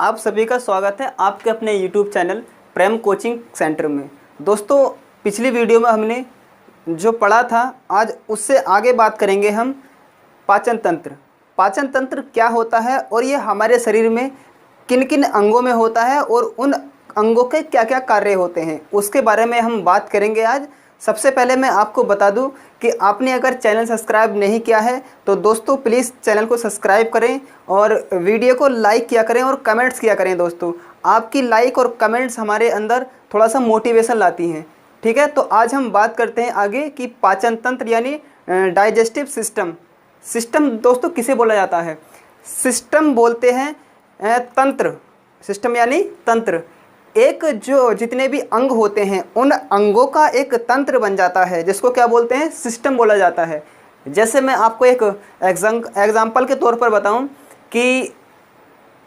आप सभी का स्वागत है आपके अपने YouTube चैनल प्रेम कोचिंग सेंटर में। दोस्तों, पिछली वीडियो में हमने जो पढ़ा था आज उससे आगे बात करेंगे हम पाचन तंत्र। पाचन तंत्र क्या होता है और ये हमारे शरीर में किन किन अंगों में होता है और उन अंगों के क्या क्या कार्य होते हैं उसके बारे में हम बात करेंगे आज। सबसे पहले मैं आपको बता दूं कि आपने अगर चैनल सब्सक्राइब नहीं किया है तो दोस्तों प्लीज़ चैनल को सब्सक्राइब करें और वीडियो को लाइक किया करें और कमेंट्स किया करें। दोस्तों, आपकी लाइक और कमेंट्स हमारे अंदर थोड़ा सा मोटिवेशन लाती हैं। ठीक है, तो आज हम बात करते हैं आगे कि पाचन तंत्र यानी डाइजेस्टिव सिस्टम। सिस्टम दोस्तों किसे बोला जाता है? सिस्टम बोलते हैं तंत्र। सिस्टम यानी तंत्र। एक जो जितने भी अंग होते हैं उन अंगों का एक तंत्र बन जाता है जिसको क्या बोलते हैं? सिस्टम बोला जाता है। जैसे मैं आपको एक एग्जाम्पल के तौर पर बताऊं कि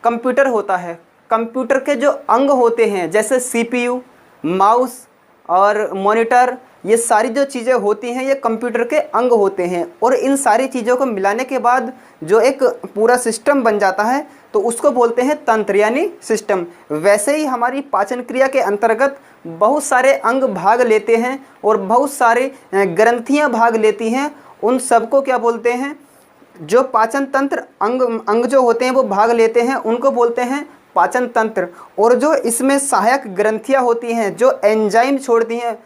कंप्यूटर होता है। कंप्यूटर के जो अंग होते हैं जैसे CPU, माउस और मॉनिटर, ये सारी जो चीज़ें होती हैं ये कंप्यूटर के अंग होते हैं और इन सारी चीज़ों को मिलाने के बाद जो एक पूरा सिस्टम बन जाता है तो उसको बोलते हैं तंत्र यानी सिस्टम। वैसे ही हमारी पाचन क्रिया के अंतर्गत बहुत सारे अंग भाग लेते हैं और बहुत सारे ग्रंथियां भाग लेती हैं। उन सबको क्या बोलते हैं? जो पाचन तंत्र अंग जो होते हैं वो भाग लेते हैं उनको बोलते हैं पाचन तंत्र। और जो इसमें सहायक ग्रंथियां होती हैं जो एंजाइम छोड़ती हैं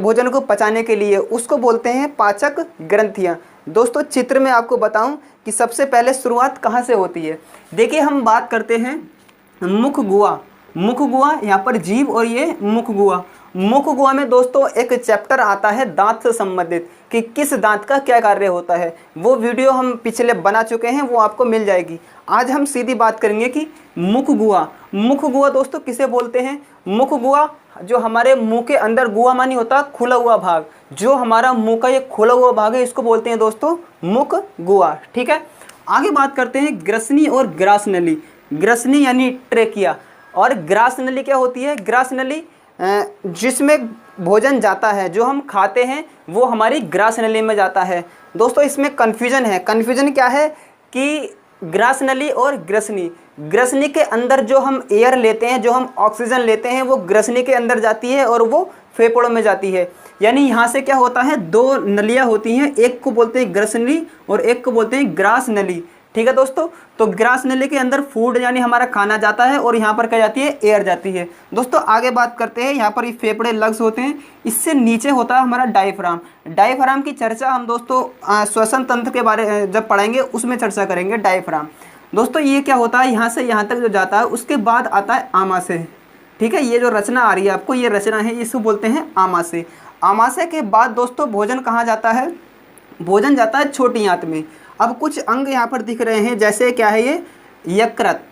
भोजन को पचाने के लिए उसको बोलते हैं पाचक ग्रंथियां। दोस्तों, चित्र में आपको बताऊं कि सबसे पहले शुरुआत कहाँ से होती है। देखिए, हम बात करते हैं मुख गुहा। मुख गुहा, यहाँ पर जीभ और ये मुख गुहा। मुख गुहा में दोस्तों एक चैप्टर आता है दांत से संबंधित कि किस दांत का क्या कार्य होता है। वो वीडियो हम पिछले बना चुके हैं, वो आपको मिल जाएगी। आज हम सीधी बात करेंगे कि मुख गुहा। मुख गुहा दोस्तों किसे बोलते हैं? मुख गुहा जो हमारे मुंह के अंदर, गुहा मानी होता है खुला हुआ भाग, जो हमारा मुंह का ये खुला हुआ भाग है इसको बोलते हैं दोस्तों मुख गुहा। ठीक है, आगे बात करते हैं ग्रसनी और ग्रास नली। ग्रसनी यानी ट्रेकिया और ग्रास नली क्या होती है? ग्रास नली जिसमें भोजन जाता है, जो हम खाते हैं वो हमारी ग्रास नली में जाता है। दोस्तों, इसमें कन्फ्यूजन है। कन्फ्यूजन क्या है कि ग्रास नली और ग्रसनी। ग्रसनी के अंदर जो हम एयर लेते हैं, जो हम ऑक्सीजन लेते हैं, वो ग्रसनी के अंदर जाती है और वो फेफड़ों में जाती है। यानी यहाँ से क्या होता है, दो नलियाँ होती हैं, एक को बोलते हैं ग्रसनी और एक को बोलते हैं ग्रास नली। ठीक है दोस्तों, तो ग्रास नली के अंदर फूड यानी हमारा खाना जाता है और यहाँ पर क्या जाती है? एयर जाती है। दोस्तों, आगे बात करते हैं। यहाँ पर ये फेफड़े लग्स होते हैं, इससे नीचे होता है हमारा डायफ्राम। डायफ्राम की चर्चा हम दोस्तों श्वसन तंत्र के बारे जब पढ़ाएंगे उसमें चर्चा करेंगे। डायफ्राम दोस्तों ये क्या होता है? यहाँ से यहाँ तक जो जाता है उसके बाद आता है आमाशय। ठीक है, ये जो रचना आ रही है आपको, ये रचना है, इसको बोलते हैं आमाशय। आमाशय के बाद दोस्तों भोजन कहाँ जाता है? भोजन जाता है छोटी आंत में। अब कुछ अंग यहाँ पर दिख रहे हैं, जैसे क्या है ये? यकृत।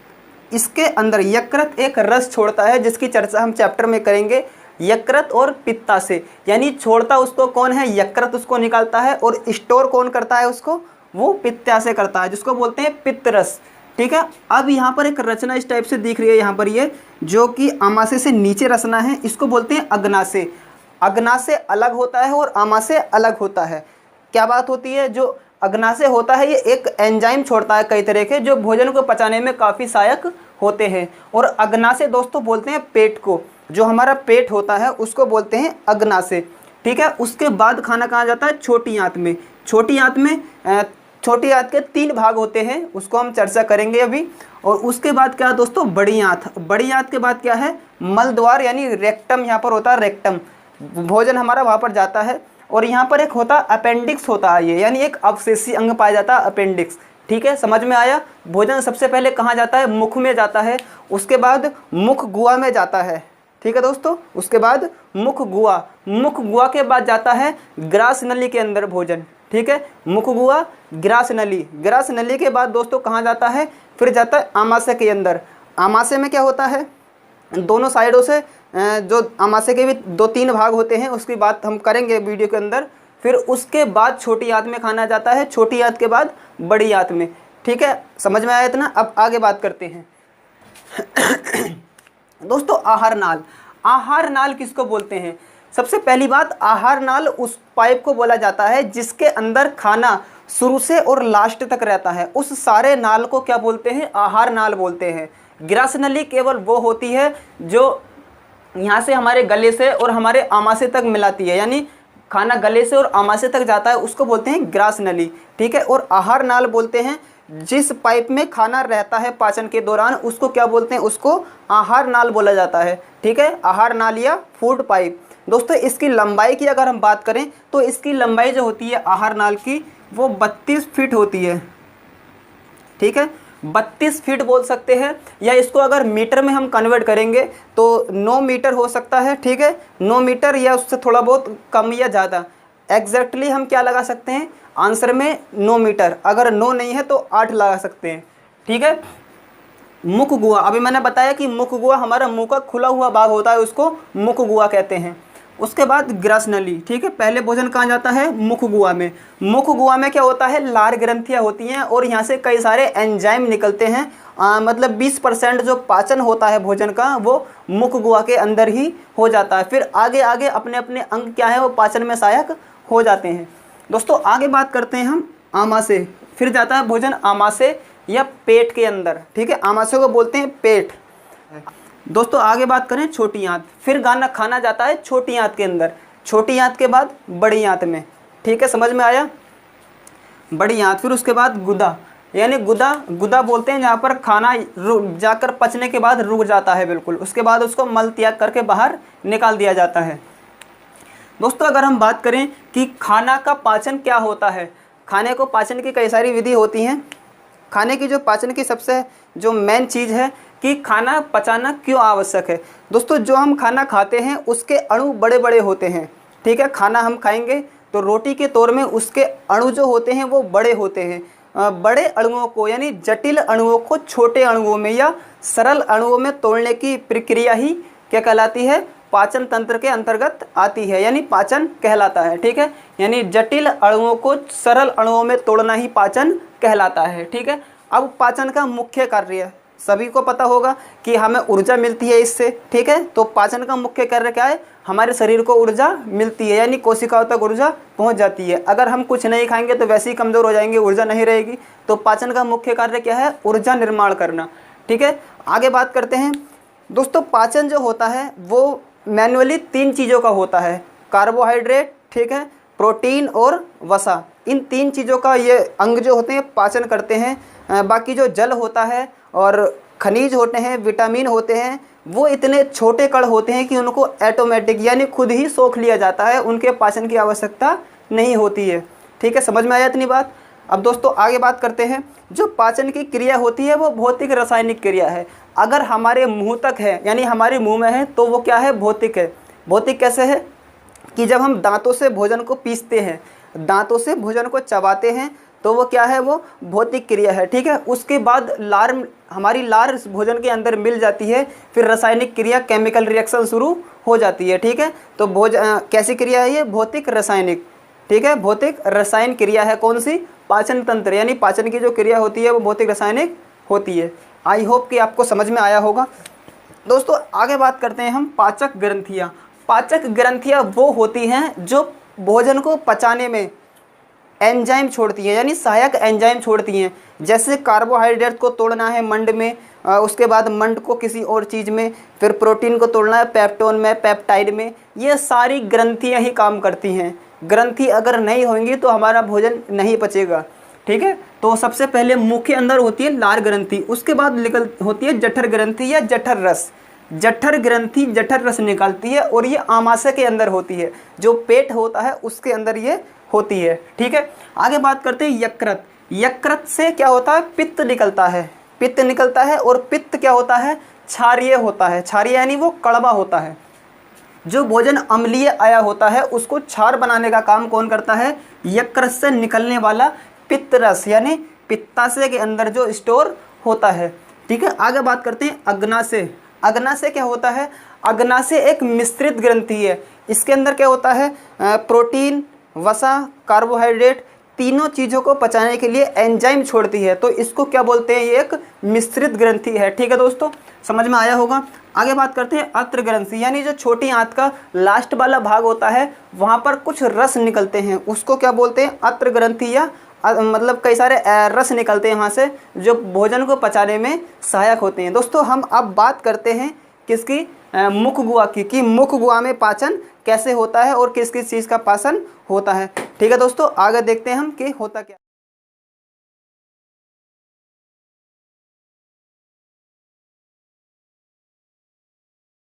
इसके अंदर यकृत एक रस छोड़ता है जिसकी चर्चा हम चैप्टर में करेंगे। यकृत और पित्ताशय यानी छोड़ता उसको कौन है? यकृत उसको निकालता है और स्टोर कौन करता है उसको? वो पित्ताशय करता है, जिसको बोलते हैं पित्तरस। ठीक है, अब यहाँ पर एक रचना इस टाइप से दिख रही है, यहाँ पर ये जो कि आमाशय से नीचे रचना है, इसको बोलते हैं अग्नाशय। अग्नाशय अलग होता है और आमाशय अलग होता है। क्या बात होती है? जो अग्नाशय होता है ये एक एंजाइम छोड़ता है कई तरह के, जो भोजन को पचाने में काफ़ी सहायक होते हैं। और अग्नाशय दोस्तों बोलते हैं पेट को, जो हमारा पेट होता है उसको बोलते हैं अग्नाशय। ठीक है, उसके बाद खाना कहाँ जाता है? छोटी आंत में। छोटी आंत में छोटी आंत के 3 भाग होते हैं, उसको हम चर्चा करेंगे अभी। और उसके बाद क्या है दोस्तों? बड़ी आंत। बड़ी आंत के बाद क्या है? मल द्वार यानी रेक्टम, यहाँ पर होता है रेक्टम। भोजन हमारा वहाँ पर जाता है। और यहाँ पर एक होता है अपेंडिक्स होता है ये, यानी एक अवशेषी अंग पाया जाता है अपेंडिक्स। ठीक है, समझ में आया? भोजन सबसे पहले कहाँ जाता है? मुख में जाता है, उसके बाद मुख गुहा में जाता है। ठीक है दोस्तों, उसके बाद मुख गुहा। मुख गुहा के बाद जाता है ग्रास नली के अंदर भोजन। ठीक है, मुख गुहा, ग्रास नली। ग्रास नली के बाद दोस्तों कहाँ जाता है? फिर जाता है आमाशय के अंदर। आमाशय में क्या होता है? दोनों साइडों से जो आमाशय के भी 2-3 भाग होते हैं, उसकी बात हम करेंगे वीडियो के अंदर। फिर उसके बाद छोटी आंत में खाना जाता है, छोटी आंत के बाद बड़ी आंत में। ठीक है, समझ में आया इतना? अब आगे बात करते हैं दोस्तों आहार नाल। आहार नाल किसको बोलते हैं? सबसे पहली बात, आहार नाल उस पाइप को बोला जाता है जिसके अंदर खाना शुरू से और लास्ट तक रहता है। उस सारे नाल को क्या बोलते हैं? आहार नाल बोलते हैं। ग्रासनली केवल वो होती है जो यहाँ से हमारे गले से और हमारे आमाशय तक मिलाती है, यानी खाना गले से और आमाशय तक जाता है, उसको बोलते हैं ग्रासनली, ठीक है। और आहार नाल बोलते हैं जिस पाइप में खाना रहता है पाचन के दौरान, उसको क्या बोलते हैं, उसको आहार नाल बोला जाता है, ठीक है, आहार नाल या फूड पाइप। दोस्तों इसकी लंबाई की अगर हम बात करें तो इसकी लंबाई जो होती है आहार नाल की वो 32 फीट होती है, ठीक है, 32 फीट बोल सकते हैं, या इसको अगर मीटर में हम कन्वर्ट करेंगे तो 9 मीटर हो सकता है, ठीक है, 9 मीटर या उससे थोड़ा बहुत कम या ज़्यादा। एग्जैक्टली हम क्या लगा सकते हैं आंसर में 9 मीटर, अगर 9 नहीं है तो 8 लगा सकते हैं, ठीक है। मुख गुहा, अभी मैंने बताया कि मुख गुहा हमारा मुंह का खुला हुआ भाग होता है, उसको मुख गुहा कहते हैं। उसके बाद ग्रासनली, ठीक है, पहले भोजन कहाँ जाता है, मुख गुहा में। मुख गुहा में क्या होता है, लार ग्रंथियाँ होती हैं और यहाँ से कई सारे एंजाइम निकलते हैं, मतलब 20% जो पाचन होता है भोजन का वो मुख गुहा के अंदर ही हो जाता है। फिर आगे आगे अपने अपने अंग क्या है वो पाचन में सहायक हो जाते हैं। दोस्तों आगे बात करते हैं हम आमाशय, फिर जाता है भोजन आमाशय या पेट के अंदर, ठीक है, आमाशय को बोलते हैं पेट। दोस्तों आगे बात करें छोटी आंत, फिर खाना जाता है छोटी आंत के अंदर, छोटी आंत के बाद बड़ी आंत में, ठीक है, समझ में आया, बड़ी आंत। फिर उसके बाद गुदा, यानी गुदा बोलते हैं जहाँ पर खाना जाकर पचने के बाद रुक जाता है बिल्कुल, उसके बाद उसको मल त्याग करके बाहर निकाल दिया जाता है। दोस्तों अगर हम बात करें कि खाना का पाचन क्या होता है, खाने को पाचन की कई सारी विधि होती हैं। खाने की जो पाचन की सबसे जो मेन चीज़ है कि खाना पचाना क्यों आवश्यक है। दोस्तों जो हम खाना खाते हैं उसके अणु बड़े बड़े होते हैं, ठीक है, खाना हम खाएंगे तो रोटी के तौर में उसके अणु जो होते हैं वो बड़े होते हैं। बड़े अणुओं को यानी जटिल अणुओं को छोटे अणुओं में या सरल अणुओं में तोड़ने की प्रक्रिया ही क्या कहलाती है, पाचन तंत्र के अंतर्गत आती है, यानी पाचन कहलाता है, ठीक है, यानी जटिल अणुओं को सरल अणुओं में तोड़ना ही पाचन कहलाता है, ठीक है। अब पाचन का मुख्य कार्य सभी को पता होगा कि हमें ऊर्जा मिलती है इससे, ठीक है, तो पाचन का मुख्य कार्य क्या है, हमारे शरीर को ऊर्जा मिलती है, यानी कोशिकाओं तक ऊर्जा पहुंच जाती है। अगर हम कुछ नहीं खाएंगे तो वैसे ही कमज़ोर हो जाएंगे, ऊर्जा नहीं रहेगी, तो पाचन का मुख्य कार्य क्या है, ऊर्जा निर्माण करना, ठीक है। आगे बात करते हैं दोस्तों, पाचन जो होता है वो मैनुअली 3 चीज़ों का होता है, कार्बोहाइड्रेट, ठीक है, प्रोटीन और वसा, इन 3 चीज़ों का ये अंग जो होते हैं पाचन करते हैं। बाकी जो जल होता है और खनिज होते हैं, विटामिन होते हैं, वो इतने छोटे कण होते हैं कि उनको ऑटोमेटिक यानी खुद ही सोख लिया जाता है, उनके पाचन की आवश्यकता नहीं होती है, ठीक है, समझ में आया इतनी बात। अब दोस्तों आगे बात करते हैं, जो पाचन की क्रिया होती है वो भौतिक रासायनिक क्रिया है। अगर हमारे मुंह तक है यानी हमारे मुंह में है तो वो क्या है, भौतिक है। भौतिक कैसे है कि जब हम दांतों से भोजन को पीसते हैं, दांतों से भोजन को चबाते हैं तो वो क्या है, वो भौतिक क्रिया है, ठीक है। उसके बाद हमारी लार भोजन के अंदर मिल जाती है, फिर रासायनिक क्रिया केमिकल रिएक्शन शुरू हो जाती है, ठीक है। तो कैसी क्रिया है ये, भौतिक रासायनिक, ठीक है, भौतिक रसायन क्रिया है कौन सी, पाचन तंत्र, यानी पाचन की जो क्रिया होती है वो भौतिक रासायनिक होती है। आई होप कि आपको समझ में आया होगा। दोस्तों आगे बात करते हैं हम पाचक ग्रंथियाँ। पाचक ग्रंथियाँ वो होती हैं जो भोजन को पचाने में एंजाइम छोड़ती हैं, यानी सहायक एंजाइम छोड़ती हैं। जैसे कार्बोहाइड्रेट को तोड़ना है मंड में, उसके बाद मंड को किसी और चीज़ में, फिर प्रोटीन को तोड़ना है पेप्टोन में, पेप्टाइड में, ये सारी ग्रंथियाँ ही काम करती हैं। ग्रंथि अगर नहीं होंगी तो हमारा भोजन नहीं पचेगा, ठीक है। तो सबसे पहले मुंह के अंदर होती है लार ग्रंथि, उसके बाद होती है जठर ग्रंथि या जठर रस। जठर ग्रंथि जठर रस निकालती है और ये आमाशय के अंदर होती है, जो पेट होता है उसके अंदर ये होती है, ठीक है। आगे बात करते हैं यकृत। यकृत से क्या होता है, पित्त निकलता है, पित्त निकलता है और पित्त क्या होता है, क्षारीय होता है। क्षारीय यानी वो कड़वा होता है। जो भोजन अम्लीय आया होता है उसको क्षार बनाने का काम कौन करता है, यकृत से निकलने वाला पित्त रस, यानी पित्ताशय के अंदर जो स्टोर होता है, ठीक है। आगे बात करते हैं अग्नाशय। अग्नाशय क्या होता है, अग्नाशय एक मिश्रित ग्रंथि है। इसके अंदर क्या होता है, प्रोटीन, वसा, कार्बोहाइड्रेट, तीनों चीज़ों को पचाने के लिए एंजाइम छोड़ती है, तो इसको क्या बोलते हैं, ये एक मिश्रित ग्रंथि है। ठीक है दोस्तों, समझ में आया होगा। आगे बात करते हैं अत्र ग्रंथि, यानी जो छोटी आंत का लास्ट वाला भाग होता है वहाँ पर कुछ रस निकलते हैं, उसको क्या बोलते हैं, अत्र ग्रंथि, या मतलब कई सारे रस निकलते हैं वहाँ से जो भोजन को पचाने में सहायक होते हैं। दोस्तों हम अब बात करते हैं किसकी, मुख गुहा की, कि मुख गुहा में पाचन कैसे होता है और किस किस चीज़ का पाचन होता है। ठीक है दोस्तों, आगे देखते हैं हम कि होता क्या।